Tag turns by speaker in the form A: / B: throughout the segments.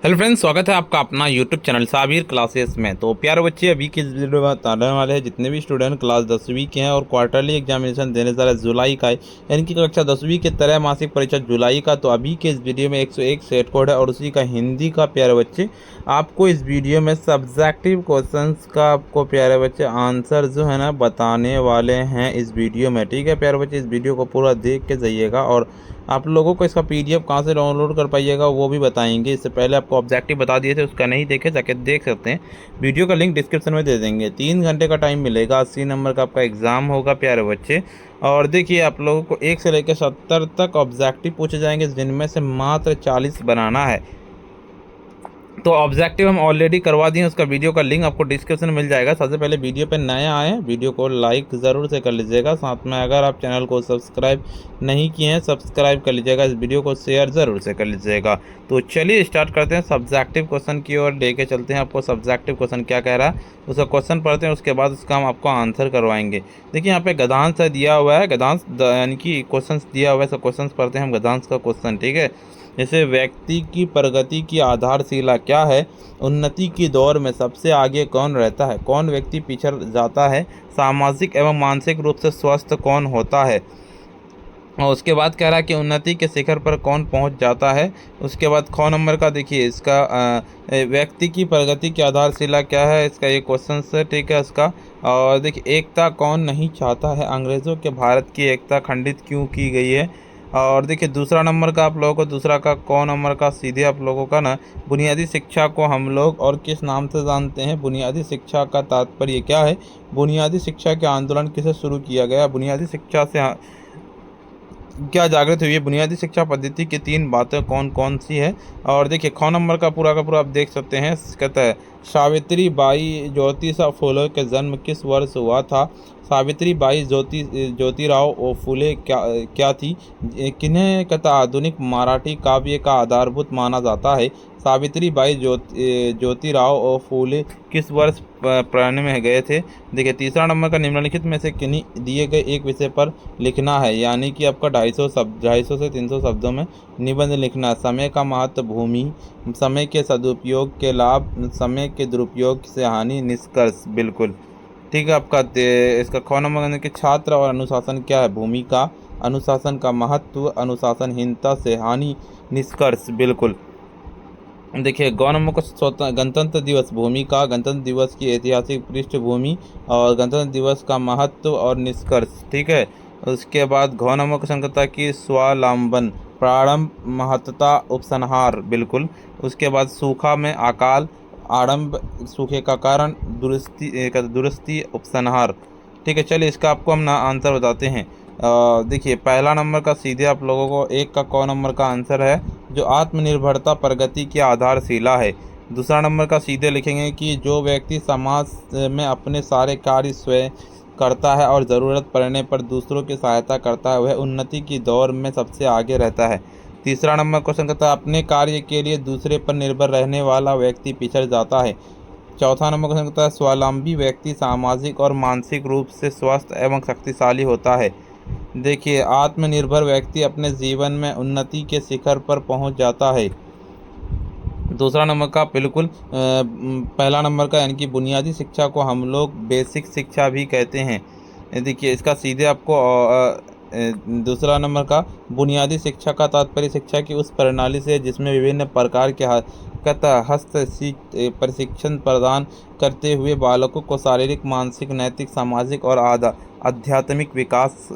A: Hello friends, स्वागत है आपका अपना यूट्यूब चैनल साबिर क्लासेस में। तो प्यारे बच्चे, अभी की इस वीडियो में बताने वाले हैं जितने भी स्टूडेंट क्लास 10वीं के हैं और क्वार्टरली एग्जामिनेशन देने जा रहे हैं जुलाई का है, यानी कि कक्षा 10वीं के तरह मासिक परीक्षा जुलाई का। तो अभी के इस वीडियो में 101 सेट कोड है और उसी का हिंदी का प्यारे बच्चे आपको इस वीडियो में सब्जेक्टिव क्वेश्चंस का आपको प्यारे बच्चे आंसर जो है ना बताने वाले हैं इस वीडियो में। ठीक है प्यारे बच्चे, इस वीडियो को पूरा देख के जाइएगा और आप लोगों को इसका पीडीएफ कहाँ से डाउनलोड कर पाइएगा वो भी बताएंगे। इससे पहले आपको ऑब्जेक्टिव बता दिए थे, उसका नहीं देखे जाके देख सकते हैं। वीडियो का लिंक डिस्क्रिप्शन में दे देंगे। 3 घंटे का टाइम मिलेगा, 80 नंबर का आपका एग्ज़ाम होगा प्यारे बच्चे। और देखिए, आप लोगों को 1 से लेकर 70 तक ऑब्जेक्टिव पूछे जाएंगे, जिनमें से मात्र 40 बनाना है। तो ऑब्जेक्टिव हम ऑलरेडी करवा दिए, उसका वीडियो का लिंक आपको डिस्क्रिप्शन में मिल जाएगा। सबसे पहले वीडियो पे नए आए हैं, वीडियो को लाइक ज़रूर से कर लीजिएगा। साथ में अगर आप चैनल को सब्सक्राइब नहीं किए हैं, सब्सक्राइब कर लीजिएगा। इस वीडियो को शेयर ज़रूर से कर लीजिएगा। तो चलिए स्टार्ट करते हैं, सब्जेक्टिव क्वेश्चन की ओर लेके चलते हैं आपको। सब्जेक्टिव क्वेश्चन क्या कह रहा है उसका क्वेश्चन पढ़ते हैं, उसके बाद उसका हम आपको आंसर करवाएंगे। देखिए यहाँ पे गद्यांश दिया हुआ है, गद्यांश यानी कि क्वेश्चन दिया हुआ है। सब क्वेश्चन पढ़ते हैं हम गद्यांश का क्वेश्चन। ठीक है, जैसे व्यक्ति की प्रगति की आधारशिला क्या है, उन्नति की दौर में सबसे आगे कौन रहता है, कौन व्यक्ति पिछड़ जाता है, सामाजिक एवं मानसिक रूप से स्वस्थ कौन होता है। और उसके बाद कह रहा है कि उन्नति के शिखर पर कौन पहुंच जाता है। उसके बाद ख नंबर का देखिए, इसका व्यक्ति की प्रगति की आधारशिला क्या है, इसका ये क्वेश्चन है। ठीक है, इसका और देखिए, एकता कौन नहीं चाहता है, अंग्रेज़ों के भारत की एकता खंडित क्यों की गई है। और देखिए दूसरा नंबर का आप लोगों को, दूसरा का क नंबर का सीधे आप लोगों का ना, बुनियादी शिक्षा को हम लोग और किस नाम से जानते हैं, बुनियादी शिक्षा का तात्पर्य क्या है, बुनियादी शिक्षा के आंदोलन किसे शुरू किया गया, बुनियादी शिक्षा से क्या जागृत हुई है, बुनियादी शिक्षा पद्धति की 3 बातें कौन कौन सी है। और देखिए ख नंबर का पूरा आप देख सकते हैं। कहता है सावित्री बाई ज्योतिषा फुले का जन्म किस वर्ष हुआ था। सावित्री बाई ज्योतिराव फुले क्या थी, किन्हें कहता आधुनिक मराठी काव्य का आधारभूत माना जाता है। सावित्री बाई ज्योतिराव फुले किस वर्ष पढ़ने में गए थे। देखिए तीसरा नंबर का, निम्नलिखित में से किन्हीं दिए गए एक विषय पर लिखना है, यानी कि आपका 250 से 300 शब्दों में निबंध लिखना है। समय का महत्व, भूमि, समय के सदुपयोग के लाभ, समय के दुरुपयोग से हानि, निष्कर्ष। बिल्कुल ठीक है। आपका इसका ख नंबर कि छात्र और अनुशासन क्या है, भूमिका, अनुशासन का महत्व, अनुशासनहीनता से हानि, निष्कर्ष। बिल्कुल। देखिए गौ नंबर को गणतंत्र दिवस, भूमिका, गणतंत्र दिवस की ऐतिहासिक पृष्ठभूमि और गणतंत्र दिवस का महत्व और निष्कर्ष। ठीक है। उसके बाद घ नंबर को संकटता की स्वावलंबन, प्रारंभ, महत्ता, उपसंहार। बिल्कुल। उसके बाद सूखा में अकाल, आरंभ, सूखे का कारण, दुरुस्ती, उपसंहार। ठीक है, चलिए इसका आपको हम ना आंसर बताते हैं। देखिए पहला नंबर का सीधे आप लोगों को 1 का क नंबर का आंसर है, जो आत्मनिर्भरता प्रगति की आधारशिला है। दूसरा नंबर का सीधे लिखेंगे कि जो व्यक्ति समाज में अपने सारे कार्य स्वयं करता है और ज़रूरत पड़ने पर दूसरों की सहायता करता है, वह उन्नति की दौर में सबसे आगे रहता है। तीसरा नंबर क्वेश्चन कहता है अपने कार्य के लिए दूसरे पर निर्भर रहने वाला व्यक्ति पिछड़ जाता है। चौथा नंबर क्वेश्चन कहता है स्वावलंबी व्यक्ति सामाजिक और मानसिक रूप से स्वस्थ एवं शक्तिशाली होता है। देखिए आत्मनिर्भर व्यक्ति अपने जीवन में उन्नति के शिखर पर पहुंच जाता है। दूसरा नंबर का बिल्कुल पहला नंबर का, यानी कि बुनियादी शिक्षा को हम लोग बेसिक शिक्षा भी कहते हैं। देखिए इसका सीधे आपको दूसरा नंबर का, बुनियादी शिक्षा का तात्पर्य शिक्षा की उस प्रणाली से जिसमें विभिन्न प्रकार के प्रशिक्षण प्रदान करते हुए बालकों को शारीरिक, मानसिक, नैतिक, सामाजिक और आध्यात्मिक विकास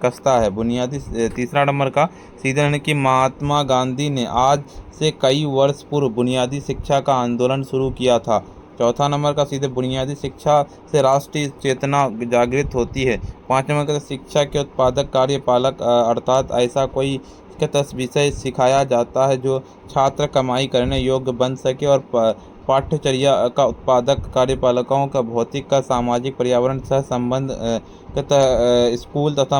A: कसता है। बुनियादी तीसरा नंबर का सीधे, यानी कि महात्मा गांधी ने आज से कई वर्ष पूर्व बुनियादी शिक्षा का आंदोलन शुरू किया था। चौथा नंबर का सीधे, बुनियादी शिक्षा से राष्ट्रीय चेतना जागृत होती है। 5 नंबर का, शिक्षा के उत्पादक कार्यपालक अर्थात ऐसा कोई विषय सिखाया जाता है जो छात्र कमाई करने योग्य बन सके और पाठ्यचर्या का उत्पादक कार्यपालिकाओं का भौतिक का सामाजिक पर्यावरण सह संबंध स्कूल तथा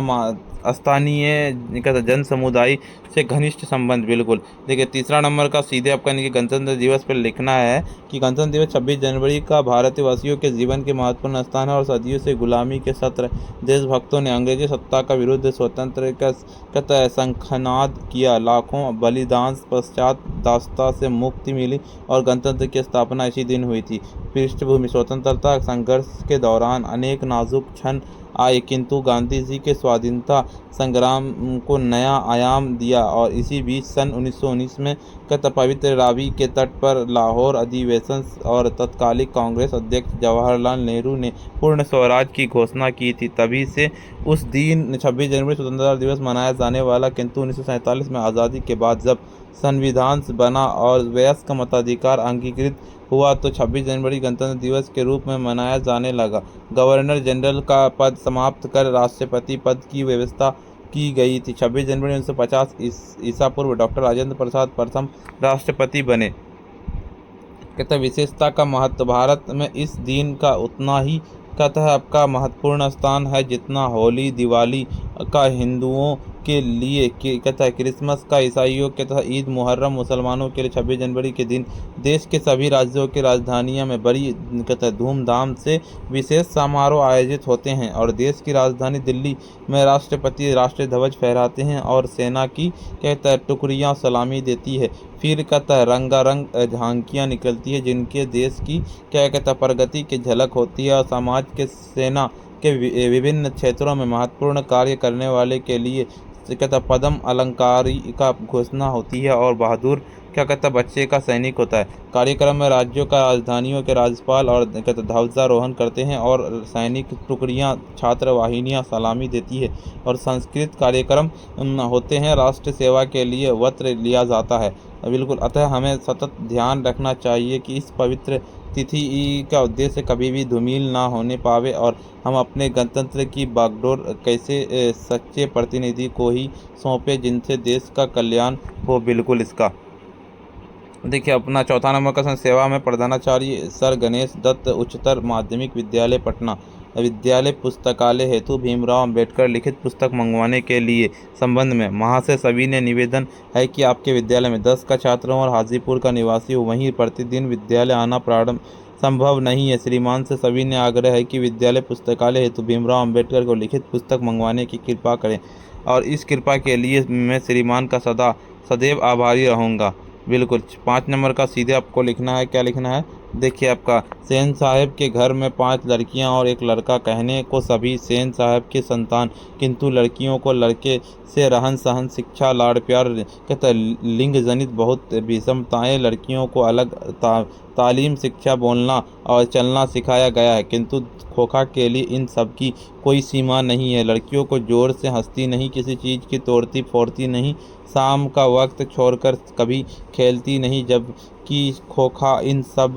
A: स्थानीय जन समुदाय से घनिष्ठ संबंध। बिल्कुल देखिए, तीसरा नंबर का सीधे आपका यानी कि गणतंत्र दिवस पर लिखना है कि गणतंत्र दिवस 26 जनवरी का भारतवासियों के जीवन के महत्वपूर्ण स्थान है और सदियों से गुलामी के सत्र देशभक्तों ने अंग्रेजी सत्ता का विरुद्ध स्वतंत्र का शंखनाद किया। लाखों बलिदान पश्चात दासता से मुक्ति मिली और गणतंत्र की स्थापना इसी दिन हुई थी। पृष्ठभूमि स्वतंत्रता संघर्ष के दौरान अनेक नाजुक क्षण आए, किंतु गांधी जी के स्वाधीनता संग्राम को नया आयाम दिया और इसी बीच सन 1919 में पवित्र रावी के तट पर लाहौर अधिवेशन और तत्कालीन कांग्रेस अध्यक्ष जवाहरलाल नेहरू ने पूर्ण स्वराज की घोषणा की थी। तभी से उस दिन 26 जनवरी स्वतंत्रता दिवस मनाया जाने वाला, किंतु 1947 में आज़ादी के बाद जब संविधान बना और वयस्क मताधिकार अंगीकृत हुआ तो 26 जनवरी गणतंत्र दिवस के रूप में मनाया जाने लगा। गवर्नर जनरल का पद समाप्त कर राष्ट्रपति पद की व्यवस्था की गई थी। 26 जनवरी 1950 ईसा पूर्व डॉक्टर राजेंद्र प्रसाद प्रथम राष्ट्रपति बने। विशेषता का महत्व, भारत में इस दिन का उतना ही आपका महत्वपूर्ण स्थान है जितना होली दिवाली का हिंदुओं के लिए क्रिसमस का ईसाइयों के तथा ईद मुहर्रम मुसलमानों के लिए 26 जनवरी के दिन देश के सभी राज्यों की राजधानियों में बड़ी धूमधाम से विशेष समारोह आयोजित होते हैं और देश की राजधानी दिल्ली में राष्ट्रपति राष्ट्रीय ध्वज फहराते हैं और सेना की टुकड़ियां सलामी देती है। फिर रंगारंग झांकियां निकलती है जिनके देश की प्रगति की झलक होती है और समाज के सेना के विभिन्न क्षेत्रों में महत्वपूर्ण कार्य करने वाले के लिए पद्म अलंकारी का घोषणा होती है और बहादुर बच्चे का सैनिक होता है। कार्यक्रम में राज्यों का राजधानियों के राज्यपाल और ध्वजारोहण करते हैं और सैनिक टुकड़ियां छात्र वाहिनियां सलामी देती है और सांस्कृतिक कार्यक्रम होते हैं। राष्ट्र सेवा के लिए व्रत लिया जाता है। बिल्कुल, अतः हमें सतत ध्यान रखना चाहिए कि इस पवित्र तिथि का उद्देश्य कभी भी धूमिल ना होने पावे और हम अपने गणतंत्र की बागडोर कैसे सच्चे प्रतिनिधि को ही सौंपे जिनसे देश का कल्याण हो। बिल्कुल, इसका देखिए अपना चौथा नंबर का सेवा में प्रधानाचार्य सर गणेश दत्त उच्चतर माध्यमिक विद्यालय पटना विद्यालय पुस्तकालय हेतु भीमराव अंबेडकर लिखित पुस्तक मंगवाने के लिए संबंध में वहाँ से सभी ने निवेदन है कि आपके विद्यालय में 10 का छात्र और हाजीपुर का निवासी हो, वहीं प्रतिदिन विद्यालय आना प्रारंभ संभव नहीं है। श्रीमान से सभी ने आग्रह है कि विद्यालय पुस्तकालय हेतु भीमराव अंबेडकर को लिखित पुस्तक मंगवाने की कृपा करें और इस कृपा के लिए मैं श्रीमान का सदैव आभारी रहूँगा। बिल्कुल, 5 नंबर का सीधे आपको लिखना है। क्या लिखना है? देखिए आपका सेन साहब के घर में 5 लड़कियां और 1 लड़का, कहने को सभी सेन साहब के संतान, किंतु लड़कियों को लड़के से रहन सहन शिक्षा लाड़ प्यार लिंग जनित बहुत विषमताएं, लड़कियों को अलग तालीम शिक्षा बोलना और चलना सिखाया गया है, किंतु खोखा के लिए इन सब की कोई सीमा नहीं है। लड़कियों को जोर से हंसती नहीं, किसी चीज़ की तोड़ती फोड़ती नहीं, शाम का वक्त छोड़कर कभी खेलती नहीं, जबकि खोखा इन सब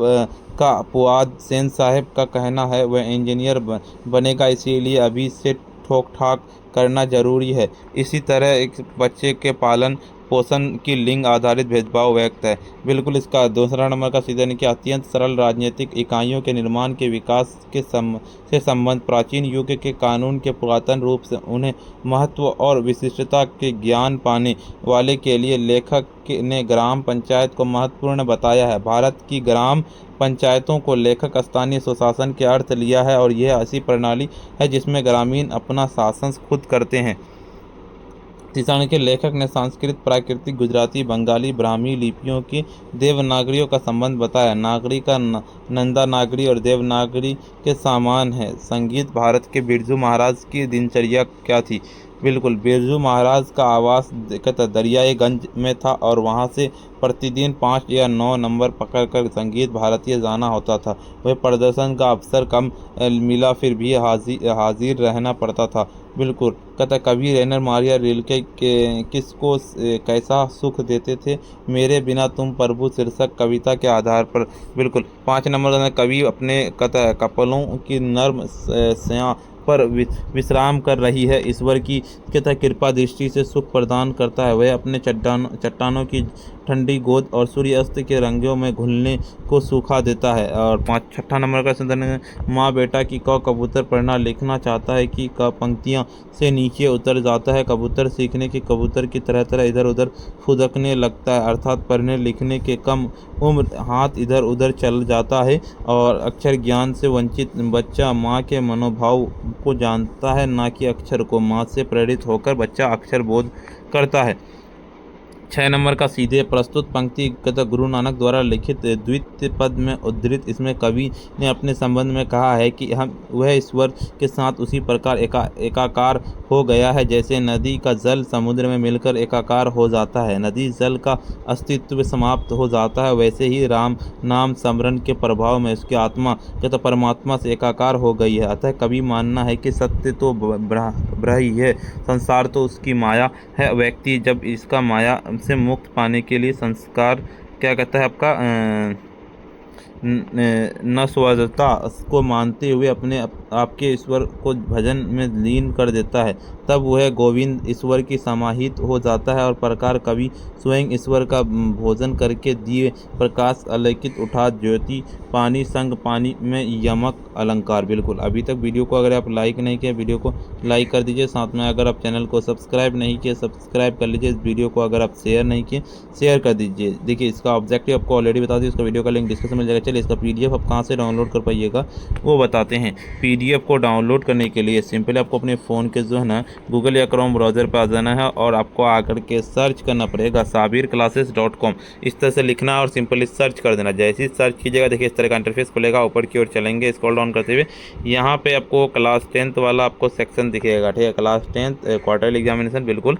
A: का पुआद सेन साहब का कहना है वह इंजीनियर बनेगा, इसीलिए अभी से ठोक ठाक करना जरूरी है। इसी तरह एक बच्चे के पालन पोषण की लिंग आधारित भेदभाव व्यक्त है। बिल्कुल, इसका दूसरा नंबर का सीधे कि अत्यंत सरल राजनीतिक इकाइयों के निर्माण के विकास के से संबंध प्राचीन युग के कानून के पुरातन रूप से उन्हें महत्व और विशिष्टता के ज्ञान पाने वाले के लिए लेखक ने ग्राम पंचायत को महत्वपूर्ण बताया है। भारत की ग्राम पंचायतों को लेखक स्थानीय स्वशासन के अर्थ लिया है और यह ऐसी प्रणाली है जिसमें ग्रामीण अपना शासन खुद करते हैं। तीसरा के लेखक ने संस्कृत, प्राकृतिक, गुजराती, बंगाली, ब्राह्मी लिपियों की देवनागरियों का संबंध बताया। नागरी का नंदा नागरी और देवनागरी के समान है। संगीत, भारत के बिरजू महाराज की दिनचर्या क्या थी? बिल्कुल, बिरजू महाराज का आवास दरियागंज में था और वहां से प्रतिदिन 5 या 9 नंबर पकड़कर संगीत भारतीय जाना होता था। वह प्रदर्शन का अवसर कम मिला फिर भी हाजिर रहना पड़ता था। बिल्कुल, कवि रेनर मारिया रिल्के किसको कैसा सुख देते थे? मेरे बिना तुम प्रभु शीर्षक कविता के आधार पर। बिल्कुल, 5 नंबर का कवि अपने कपलों की नर्म स्यां पर विश्राम कर रही है, ईश्वर की कृपा दृष्टि से सुख प्रदान करता है। वह अपने चट्टानों की ठंडी गोद और सूर्यास्त के रंगों में घुलने को सुखा देता है। और छठा नंबर का संदर्भ, माँ बेटा की क कबूतर पढ़ना लिखना चाहता है कि क पंक्तियाँ से नीचे उतर जाता है। कबूतर सीखने के कबूतर की तरह तरह इधर उधर फुदकने लगता है, अर्थात पढ़ने लिखने के कम उम्र हाथ इधर उधर चल जाता है। और अक्षर ज्ञान से वंचित बच्चा माँ के मनोभाव को जानता है, ना कि अक्षर को। माँ से प्रेरित होकर बच्चा अक्षर बोध करता है। 6 नंबर का सीधे प्रस्तुत पंक्ति गुरु नानक द्वारा लिखित द्वितीय पद में उद्धृत। इसमें कवि ने अपने संबंध में कहा है कि वह ईश्वर के साथ उसी प्रकार एकाकार हो गया है जैसे नदी का जल समुद्र में मिलकर एकाकार हो जाता है, नदी जल का अस्तित्व समाप्त हो जाता है, वैसे ही राम नाम स्मरण के प्रभाव में उसकी आत्मा परमात्मा से एकाकार हो गई है। अतः कवि मानना है कि सत्य तो ब्रह्म ही है, संसार तो उसकी माया है। व्यक्ति जब इसका माया से मुक्त पाने के लिए संस्कार क्या कहता है आपका नस्वरता को मानते हुए अपने आपके ईश्वर को भजन में लीन कर देता है, तब वह गोविंद ईश्वर की समाहित हो जाता है। और प्रकार कवि स्वयं ईश्वर का भोजन करके दिए प्रकाश अलौकित उठा ज्योति पानी संग पानी में यमक अलंकार। बिल्कुल, अभी तक वीडियो को अगर आप लाइक नहीं किए वीडियो को लाइक कर दीजिए, साथ में अगर आप चैनल को सब्सक्राइब नहीं किए सब्सक्राइब कर लीजिए। इस वीडियो को अगर आप शेयर नहीं किए शेयर कर दीजिए। देखिए इसका ऑब्जेक्टिव आपको ऑलरेडी बता दी, उसका वीडियो का लिंक डिस्क्रिप्शन में मिल जाएगा। चलिए इसका पीडीएफ आप कहाँ से डाउनलोड कर पाइएगा वो बताते हैं। पीडीएफ को डाउनलोड करने के लिए सिंपली आपको अपने फ़ोन के जो है ना गूगल या क्रोम ब्राउज़र पर आ जाना है और आपको आकर के सर्च करना पड़ेगा sabirclasses.com। इस तरह से लिखना और सिंपली सर्च कर देना। जैसे ही सर्च कीजिएगा देखिए इस तरह का इंटरफेस खुलेगा। ऊपर की ओर चलेंगे स्क्रॉल डाउन करते हुए, यहाँ पे आपको क्लास 10th वाला आपको सेक्शन दिखेगा, ठीक है, क्लास 10th क्वार्टरली एग्जामिनेशन। बिल्कुल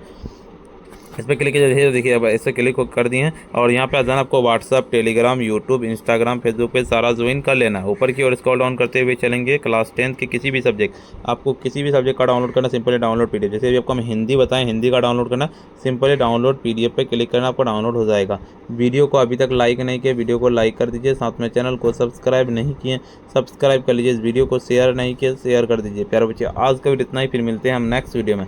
A: इस पर क्लिक कीजिए। देखिए अब ऐसे क्लिक कर दिए हैं और यहाँ पे आ जाना, आपको WhatsApp Telegram YouTube Instagram Facebook पे सारा ज्वाइन कर लेना है। ऊपर की ओर स्क्रॉल डाउन करते हुए चलेंगे, क्लास 10th के किसी भी सब्जेक्ट, आपको किसी भी सब्जेक्ट का डाउनलोड करना, सिंपली डाउनलोड पीडीएफ। जैसे अभी आपको हम हिंदी बताएं, हिंदी का डाउनलोड करना, सिंपली डाउनलोड पीडीएफ पे क्लिक करना, आपको डाउनलोड हो जाएगा। वीडियो को अभी तक लाइक नहीं किया वीडियो को लाइक कर दीजिए, साथ में चैनल को सब्सक्राइब नहीं किए सब्सक्राइब कर लीजिए। इस वीडियो को शेयर नहीं किया शेयर कर दीजिए। प्यारे बच्चे आज का वीडियो इतना ही, फिर मिलते हैं हम नेक्स्ट वीडियो में।